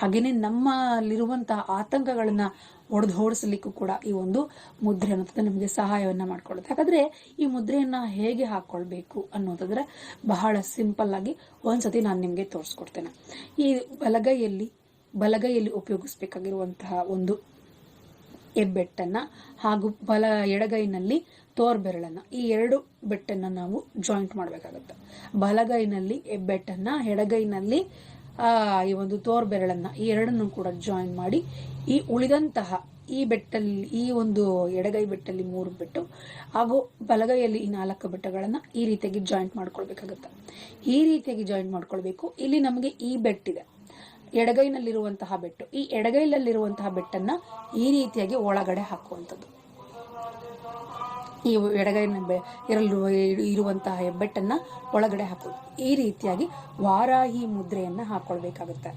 ಹಾಗೇನೆ ನಮ್ಮಲ್ಲಿರುವಂತಹ ಆತಂಕಗಳನ್ನ ಹೊಡೆದೋಡಿಸ್ಲಿಕ್ಕೂ ಕೂಡ ಈ ಒಂದು ಮುದ್ರೆ ಅನ್ನೋದು ನಮಗೆ ಸಹಾಯವನ್ನ ಮಾಡ್ಕೊಳ್ಳುತ್ತೆ. ಹಾಗಾದ್ರೆ ಈ ಮುದ್ರೆಯನ್ನ ಹೇಗೆ ಹಾಕೊಳ್ಬೇಕು ಅನ್ನೋದಾದ್ರೆ ಬಹಳ ಸಿಂಪಲ್ ಆಗಿ ಒಂದ್ಸತಿ ನಾನು ನಿಮ್ಗೆ ತೋರಿಸ್ಕೊಡ್ತೇನೆ. ಈ ಬಲಗೈಯಲ್ಲಿ ಉಪಯೋಗಿಸ್ಬೇಕಾಗಿರುವಂತಹ ಒಂದು ಹೆಬ್ಬೆಟ್ಟನ್ನ ಹಾಗೂ ಎಡಗೈನಲ್ಲಿ ತೋರ್ಬೆರಳನ್ನ, ಈ ಎರಡು ಬೆಟ್ಟನ್ನ ನಾವು ಜಾಯಿಂಟ್ ಮಾಡ್ಬೇಕಾಗತ್ತೆ. ಬಲಗೈನಲ್ಲಿ ಹೆಬ್ಬೆಟ್ಟನ್ನ, ಎಡಗೈನಲ್ಲಿ ಈ ಒಂದು ತೋರ್ಬೆರಳನ್ನ, ಈ ಎರಡನ್ನು ಕೂಡ ಜಾಯಿನ್ ಮಾಡಿ ಈ ಉಳಿದಂತಹ ಈ ಬೆಟ್ಟಲ್ಲಿ, ಈ ಒಂದು ಎಡಗೈ ಬೆಟ್ಟಲ್ಲಿ 3 ಬೆಟ್ಟು ಹಾಗೂ ಬಲಗೈಯಲ್ಲಿ ಈ 4 ಬೆಟ್ಟಗಳನ್ನ ಈ ರೀತಿಯಾಗಿ ಜಾಯಿಂಟ್ ಮಾಡ್ಕೊಳ್ಬೇಕಾಗತ್ತೆ. ಈ ರೀತಿಯಾಗಿ ಜಾಯಿಂಟ್ ಮಾಡ್ಕೊಳ್ಬೇಕು. ಇಲ್ಲಿ ನಮಗೆ ಈ ಬೆಟ್ಟಿದೆ, ಎಡಗೈನಲ್ಲಿರುವಂತಹ ಬೆಟ್ಟು, ಈ ಎಡಗೈನಲ್ಲಿರುವಂತಹ ಬೆಟ್ಟನ್ನ ಈ ರೀತಿಯಾಗಿ ಒಳಗಡೆ ಹಾಕುವಂಥದ್ದು. ಈ ಎಡಗೈನ ಇರುವಂತಹ ಹೆಬ್ಬೆಟ್ಟನ್ನ ಒಳಗಡೆ ಹಾಕೋದು. ಈ ರೀತಿಯಾಗಿ ವಾರಾಹಿ ಮುದ್ರೆಯನ್ನ ಹಾಕೊಳ್ಬೇಕಾಗುತ್ತೆ.